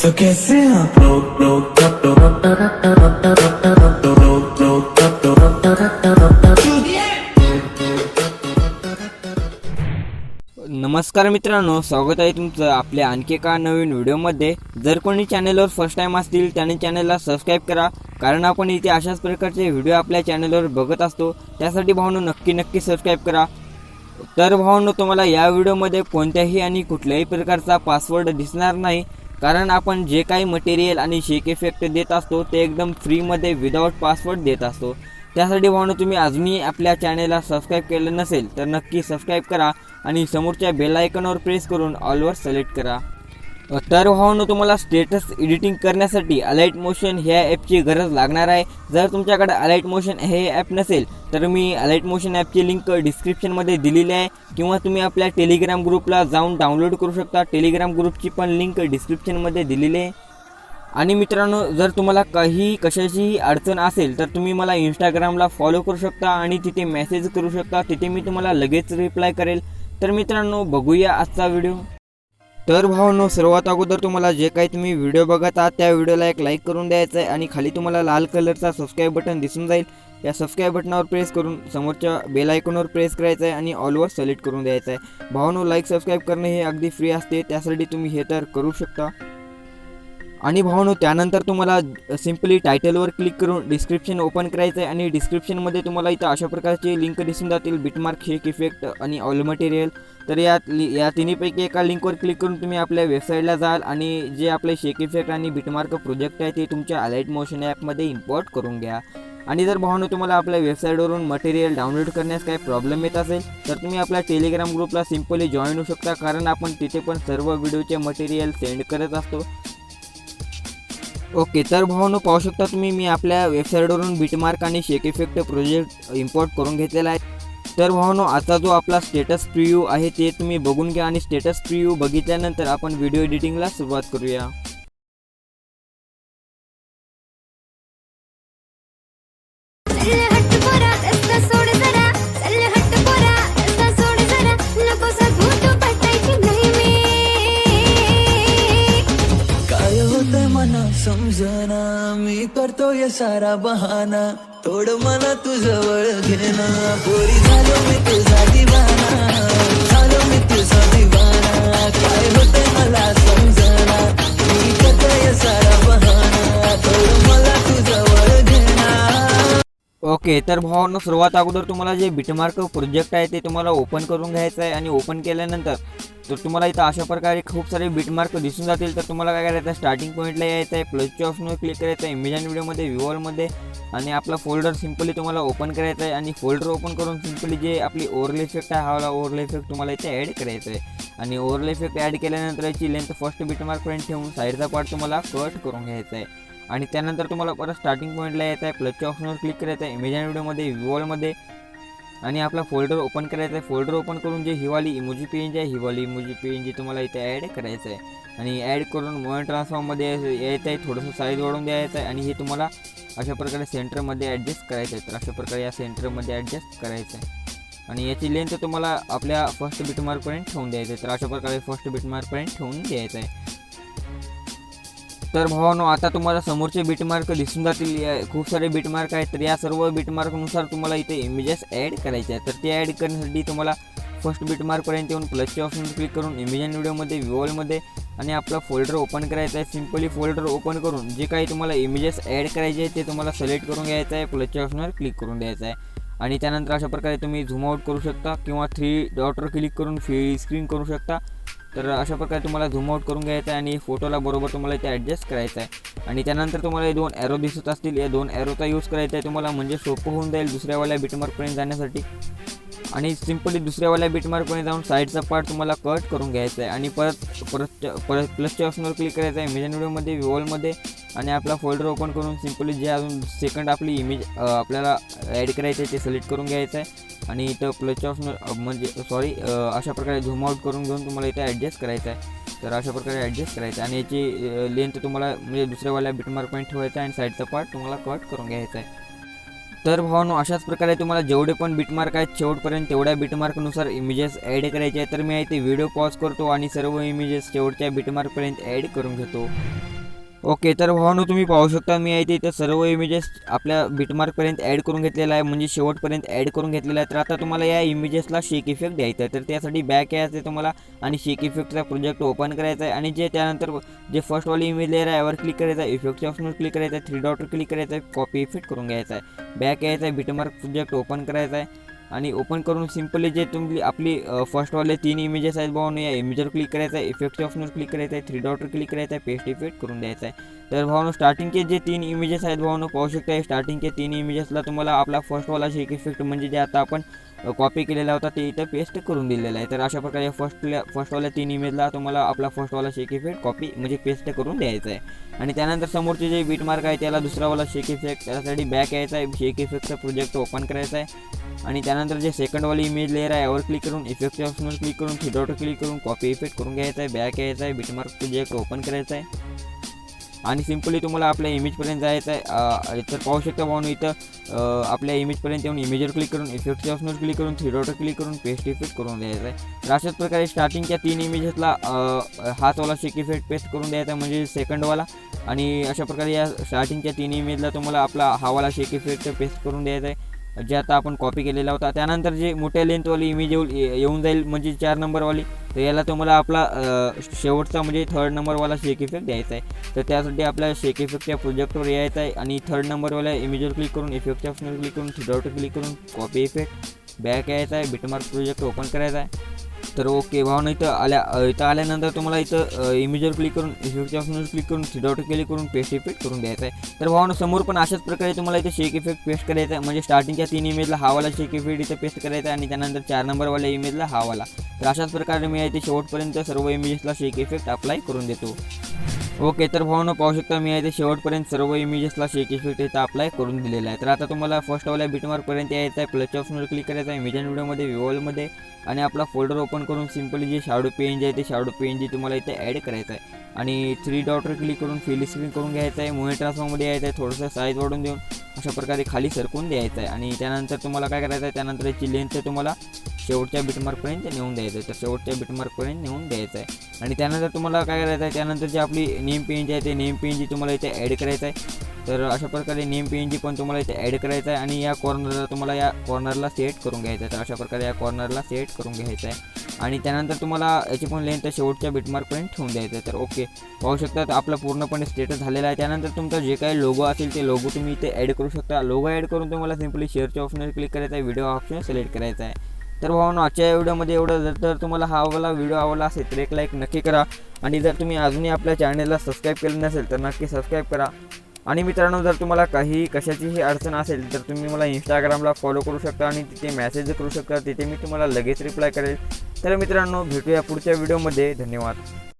तो कैसे आप लोग नमस्कार मित्रांनो, स्वागत आहे तुमचं आपल्या आणखी एका नवीन व्हिडिओमध्ये। जर कोणी चॅनलवर फर्स्ट टाइम असतील त्याने चॅनलला सबस्क्राइब करा, कारण आपण इथे अशाच प्रकारचे व्हिडिओ आपल्या चॅनलवर बघत असतो। त्यासाठी भावांनो नक्की सबस्क्राइब करा। तर भावांनो, तुम्हाला या व्हिडिओमध्ये कोणत्याही आणि कुठल्याही प्रकारचा पासवर्ड दिसणार नाही, कारण आपण जे काही मटेरियल आणि शेक इफेक्ट देत असतो ते एकदम फ्री मध्ये विदाउट पासवर्ड देत असतो। त्यासाठी भावांनो, तुम्ही अजूनही आपल्या चॅनलला सबस्क्राइब केलं नसेल तर नक्की सबस्क्राइब करा आणि समोरच्या बेल आयकॉनवर प्रेस करून ऑलवर सिलेक्ट करा। तर भावांनो, तुम्हाला स्टेटस एडिटिंग करण्यासाठी अलाइट मोशन ह्या ॲपची गरज लागणार आहे। जर तुमच्याकडे अलाइट मोशन हे ॲप नसेल तर मी अलाइट मोशन ॲपची लिंक डिस्क्रिप्शनमध्ये दिलेली आहे, किंवा तुम्ही आपल्या टेलिग्राम ग्रुपला जाऊन डाउनलोड करू शकता। टेलिग्राम ग्रुपची पण लिंक डिस्क्रिप्शनमध्ये दिलेली आहे। आणि मित्रांनो, जर तुम्हाला कशाचीही अडचण असेल तर तुम्ही मला इंस्टाग्रामला फॉलो करू शकता आणि तिथे मेसेज करू शकता, तिथे मी तुम्हाला लगेच रिप्लाय करेल। तर मित्रांनो, बघूया आजचा व्हिडिओ। तर भावांनो, सर्वात अगोदर तुम्हाला जे काही तुम्ही व्हिडिओ बघत आहात त्या व्हिडिओला एक लाईक करून द्यायचं आहे, आणि खाली तुम्हाला लाल कलरचा सबस्क्राइब बटन दिसून जाईल। या सबस्क्राइब बटनावर प्रेस करून समोरच्या बेल आयकॉनवर प्रेस करायचं आहे आणि ऑलवर सिलेक्ट करून द्यायचं आहे। भावांनो, लाईक सबस्क्राइब करणे हे अगदी फ्री असते, त्यासाठी तुम्ही हे तर करू शकता। आणि भावांनो, त्यानंतर तुम्हाला सिंपली टायटलवर क्लिक करून डिस्क्रिप्शन ओपन करायचं आहे, आणि डिस्क्रिप्शनमध्ये तुम्हाला इथं अशा प्रकारचे लिंक दिसून जातील, बिटमार्क, शेक इफेक्ट आणि ऑल मटेरियल। तर या तिन्हीपैकी एका लिंकवर क्लिक करून तुम्ही आपल्या वेबसाईटला जाल आणि जे आपले शेक इफेक्ट आणि बिटमार्क प्रोजेक्ट आहे ते तुमच्या अलाइट मोशन ॲपमध्ये इम्पोर्ट करून घ्या। आणि जर भावांनो, तुम्हाला आपल्या वेबसाईटवरून मटेरियल डाउनलोड करण्यास काही प्रॉब्लेम येत असेल तर तुम्ही आपल्या टेलिग्राम ग्रुपला सिंपली जॉईन होऊ शकता, कारण आपण तिथे पण सर्व व्हिडिओचे मटेरियल सेंड करत असतो। ओके, तर भावांनो, पाहू शकता तुम्ही मी आपल्या वेबसाईटवरून बिटमार्क आणि शेक इफेक्ट प्रोजेक्ट इम्पोर्ट करून घेतलेला आहे। तर भावांनो, आता जो आपला स्टेटस प्रिव्ह्यू आहे ते तुम्ही बघून घ्या, आणि स्टेटस प्रिव्ह्यू बघितल्यानंतर आपण व्हिडिओ एडिटिंगला सुरुवात करूया। समजना मी करतोय सारा बहाना, थोड मला तू जवळ घेना, पोरी झालो मी तुझा दिवाना, झालो मी तुझा दिवाना, काय होते मला समजना, मी करतोय सारा बहाना, थोड मला तू जवळ घेना। ओके, तर भावांनो, सर्वात अगोदर तुम्हाला जे बिटमार्क प्रोजेक्ट आहे ते तुम्हाला ओपन करून घ्यायचं आहे, आणि ओपन केल्यानंतर तर तुम्हाला इथं अशा प्रकारे खूप सारे बिटमार्क दिसून जातील। तर तुम्हाला काय करायचं आहे, स्टार्टिंग पॉईंटला यायचं आहे, प्लसच्या ऑप्शनवर क्लिक करायचं आहे, इमेज अँड व्हिडिओमध्ये व्ह्यूअरमध्ये, आणि आपला फोल्डर सिंपली तुम्हाला ओपन करायचा आहे, आणि फोल्डर ओपन करून सिंपली जे आपली ओव्हरले इफेक्ट आहे हा ओव्हरले इफेक्ट तुम्हाला इथे ॲड करायचं आहे। आणि ओव्हरले इफेक्ट ॲड केल्यानंतर याची लेंथ फर्स्ट बिटमार्कपर्यंत ठेवून साईडचा पार्ट तुम्हाला कट करून घ्यायचा आहे। आणि त्यानंतर तुम्हाला परत स्टार्टिंग पॉईंटला यायचं आहे, प्लसच्या ऑप्शनवर क्लिक करायचं आहे, इमेज अँड व्हिडिओमध्ये व्ह्यूअरमध्ये, आणि आपला फोल्डर ओपन करायचा आहे। फोल्डर ओपन करून जे हिवाली इमोजी पेज आहे, हिवाली इमोजी पेज तुम्हाला इथे ॲड करायचं आहे, आणि ॲड करून मोबाईल ट्रान्सफॉर्ममध्ये यायचं आहे, थोडंसं साईज वाढवून द्यायचं आहे, आणि हे तुम्हाला अशा प्रकारे सेंटरमध्ये ॲडजस्ट करायचं आहे। तर अशा प्रकारे या सेंटरमध्ये ॲडजस्ट करायचं आहे, आणि याची लेंथ तुम्हाला आपल्या फर्स्ट बिटमार्कपर्यंत ठेवून द्यायचं आहे। तर अशा प्रकारे फर्स्ट बिटमार्कपर्यंत ठेवून द्यायचं आहे। तर भावांनो, आता तुम्हाला समोरचे बिटमार्क दिसून जातील, खूप सारे बिटमार्क आहेत। तर या सर्व बिटमार्कनुसार तुम्हाला इथे इमेजेस ॲड करायचे आहेत। तर ते ॲड करण्यासाठी तुम्हाला फर्स्ट बिटमार्कपर्यंत येऊन प्लसच्या ऑप्शनवर क्लिक करून इमेज अँड व्हिडिओमध्ये व्ह्यूअरमध्ये, आणि आपला फोल्डर ओपन करायचा आहे। सिंपली फोल्डर ओपन करून जे काही तुम्हाला इमेजेस ॲड करायचे आहेत ते तुम्हाला सिलेक्ट करून घ्यायचं आहे, प्लसच्या ऑप्शनवर क्लिक करून द्यायचं आहे, आणि त्यानंतर अशा प्रकारे तुम्ही झूम आउट करू शकता, किंवा 3 डॉटवर क्लिक करून फ्री स्क्रीन करू शकता। तर अशा प्रकारे तुम्हाला झूम आउट करून घ्यायचं आहे, आणि फोटोला बरोबर तुम्हाला इथे ॲडजस्ट करायचं आहे। आणि त्यानंतर तुम्हाला हे 2 ॲरो दिसत असतील, या 2 ॲरोचा यूज करायचा आहे तुम्हाला, म्हणजे सोपं होऊन जाईल दुसऱ्यावाल्या बिटमार्कपर्यंत जाण्यासाठी। आणि सिंपली दुसऱ्यावाल्या बिटमार्कपर्यंत जाऊन साईडचा पार्ट तुम्हाला कट करून घ्यायचा आहे, आणि परत प्लसच्या ऑप्शनवर क्लिक करायचं आहे, इमेज अँड व्हिडिओमध्ये व्ह्यूअरमध्ये, आणि आपला फोल्डर ओपन करून सिंपली जे अजून सेकंड आपली इमेज आपल्याला ॲड करायचं आहे ते सिलेक्ट करून घ्यायचं आहे, आणि इथं प्लसच्या ऑप्शनवर अशा प्रकारे झूम आउट करून घेऊन तुम्हाला इथे ॲडजस्ट करायचं आहे। तर अशा प्रकारे ॲडजस्ट करायचं आहे, आणि याची लेंथ तुम्हाला म्हणजे दुसऱ्यावाल्या बिटमार्कपर्यंत ठेवायचं आहे, आणि साईडचा पार्ट तुम्हाला कट करून घ्यायचा आहे। तर भावांनो अशाच प्रकारे तुम्हाला जेवढे पण बिटमार्क आहेत शेवटपर्यंत तेवढ्या बिटमार्कनुसार इमेजेस ॲड करायचे आहेत. तर मी इथे व्हिडिओ पॉज करतो आणि सर्व इमेजेस शेवटच्या बिटमार्कपर्यंत ॲड करून घेतो. ओके, तर भावांनो तुम्ही पाहू शकता मी इथे सर्व इमेजेस आपल्या बिटमार्कपर्यंत ॲड करून घेतलेला आहे, म्हणजे शेवटपर्यंत ॲड करून घेतलेला आहे. तर आता तुम्हाला या इमेजेसला शेक इफेक्ट द्यायचा आहे. तर त्यासाठी बॅक यायचं आहे तुम्हाला आणि शेक इफेक्टचा प्रोजेक्ट ओपन करायचा आहे आणि त्यानंतर जे फर्स्टवाली इमेज लेअर आहे यावर क्लिक करायचं आहे, इफेक्टच्या ऑप्शनवर क्लिक करायचं आहे, 3 डॉटवर क्लिक करायचं आहे, कॉपी इफेक्ट करून घ्यायचा आहे. बॅक यायचं आहे, बिटमार्क प्रोजेक्ट ओपन करायचा आहे आणि ओपन करून सिंपली जे तुम्ही आपली फर्स्टवाले 3 इमेजेस आहेत भावांनो या इमेजवर क्लिक करायचं आहे, इफेक्टच्या ऑप्शनवर क्लिक करायचं आहे, 3 डॉटवर क्लिक करायचं आहे, पेस्ट इफेक्ट करून द्यायचा आहे. तर भावांनो स्टार्टिंगचे जे 3 इमेजेस आहेत भावांनो पाहू शकता, स्टार्टिंगचे 3 इमेजेसला तुम्हाला आपला फर्स्टवाला शेक इफेक्ट म्हणजे जे आता आपण कॉपी केलेला होता ते इथं पेस्ट करून दिलेला आहे. तर अशा प्रकारे फर्स्टवाल्या 3 इमेजला तुम्हाला आपला फर्स्टवाला शेक इफेक्ट कॉपी म्हणजे पेस्ट करून द्यायचा आहे. आणि त्यानंतर समोरचे जे बिटमार्क आहे त्याला दुसरावाला शेक इफेक्ट, त्यासाठी बॅक यायचा आहे, शेक इफेक्टचा प्रोजेक्ट ओपन करायचा आहे आणि त्यानंतर जे सेकंडवाली इमेज लेअर आहे यावर क्लिक करून इफेक्टच्या ऑप्शनवर क्लिक करून 3 डॉटवर क्लिक करून कॉपी इफेक्ट करून घ्यायचा आहे. बॅक यायचा आहे, बिटमार्क प्रोजेक्ट ओपन करायचा आहे आणि सिंपली तुम्हाला आपल्या इमेजपर्यंत जायचं आहे. तर पाहू शकता भावांनो इथं आपल्या इमेजपर्यंत येऊन इमेजवर क्लिक करून इफेक्टच्या ऑप्शनवर क्लिक करून 3 डॉटवर क्लिक करून पेस्ट इफेक्ट करून द्यायचा आहे. तर अशाच प्रकारे स्टार्टिंगच्या 3 इमेजेसला हाचवाला शेक इफेक्ट पेस्ट करून द्यायचा म्हणजे सेकंडवाला आणि अशा प्रकारे या स्टार्टिंगच्या 3 इमेजला तुम्हाला आपला हावाला शेक इफेक्ट पेस्ट करून द्यायचा आहे जे आता आपण कॉपी केलेला होता. त्यानंतर जे मोठ्या लेंथवाली इमेज येऊन जाईल म्हणजे 4 नंबरवाली, तर याला तुम्हाला आपला शेवटचा म्हणजे 3rd नंबरवाला शेक इफेक्ट द्यायचा आहे. तर त्यासाठी आपल्या शेक इफेक्टच्या प्रोजेक्टवर यायचं आहे आणि 3rd नंबरवाल्या इमेजवर क्लिक करून इफेक्टच्या ऑप्शनवर क्लिक करून 3 डॉटवर क्लिक करून कॉपी इफेक्ट, बॅक यायचा आहे, बिटमार्क प्रोजेक्ट ओपन करायचा आहे. तर ओके भावांनो इथं आल्यानंतर तुम्हाला इथं इमेजवर क्लिक करून इफेक्टच्या ऑप्शनवर क्लिक करून 3 डॉटवर क्लिक करून पेस्ट इफेक्ट करून द्यायचा आहे. तर भावांनो समोर पण अशाच प्रकारे तुम्हाला इथं शेक इफेक्ट पेस्ट करायचा आहे म्हणजे स्टार्टिंगच्या 3 इमेजला हावाला शेक इफेक्ट इथं पेस्ट करायचा आहे आणि त्यानंतर 4 नंबरवाल्या इमेजला हावाला. तर अशाच प्रकारे मी इथे शेवटपर्यंत सर्व इमेजेसला शेक इफेक्ट अप्लाय करून देतो. ओके, तर भावांनो पाहू शकता मी इथे शेवटपर्यंत सर्व इमेजेसला शेक इफेक्ट इथं अप्लाय करून दिलेला आहे. तर आता तुम्हाला फर्स्टवाल्या बिटमार्कपर्यंत यायचं आहे, प्लसच्या ऑप्शनवर क्लिक करायचं आहे, इमेज अँड व्हिडिओमध्ये व्हिज्युअलमध्ये आणि आपला फोल्डर ओपन करून सिंपली जे शॅडो पेन आहे ते शॅडो पेन तुम्हाला इथे ॲड करायचं आहे आणि 3 डॉटवर क्लिक करून फ़िल करून घ्यायचं आहे, मूव्ही ट्रान्सफॉर्ममध्ये यायचं आहे, थोडंसं साईज वाढून देऊन अशा प्रकारे खाली सरकून द्यायचं आहे आणि त्यानंतर तुम्हाला काय करायचं आहे, त्यानंतर याची लेंथ तुम्हाला शेवटच्या बिटमार्कपर्यंत नेऊन द्यायचं आहे. तर शेवटच्या बिटमार्कपर्यंत नेऊन द्यायचं आहे आणि त्यानंतर तुम्हाला काय करायचं आहे, त्यानंतर जी आपली नेम पेन आहे ते नेम पेन तुम्हाला इथे ॲड करायचं आहे. तर अशा प्रकारे नेम पेन पण तुम्हाला इथे ॲड करायचं आहे आणि या कॉर्नरला तुम्हाला या कॉर्नरला सेट करून घ्यायचं आहे. तर अशा प्रकारे या कॉर्नरला सेट करून घ्यायचं आहे आणि त्यानंतर तुम्हाला याची पण लेंथ शेवटच्या बिटमार्कपर्यंत ठेवून द्यायचं आहे. तर ओके पाहू शकता आपला पूर्णपणे स्टेटस झालेला आहे. त्यानंतर तुमचा जे काही लोगो असेल ते लोगो तुम्ही इथे ॲड करू शकता. लोगो ॲड करून तुम्हाला सिंपली शेअरच्या ऑप्शनवर क्लिक करायचं आहे, व्हिडिओ ऑप्शन सिलेक्ट करायचा आहे. तर भावांनो आजच्या व्हिडिओमध्ये एवढं. जर तुम्हाला हा वाला व्हिडिओ आवडला असेल तर एक लाईक नक्की करा आणि जर तुम्ही अजूनही आपल्या चॅनलला सबस्क्राईब केलं नसेल तर नक्की सबस्क्राईब करा. आणि मित्रांनो जर तुम्हाला कशाचीही अडचण असेल तर तुम्ही मला इंस्टाग्रामला फॉलो करू शकता आणि तिथे मेसेज करू शकता, तिथे मी तुम्हाला लगेच रिप्लाय करेल. तर मित्रांनो भेटूया पुढच्या व्हिडिओमध्ये. धन्यवाद.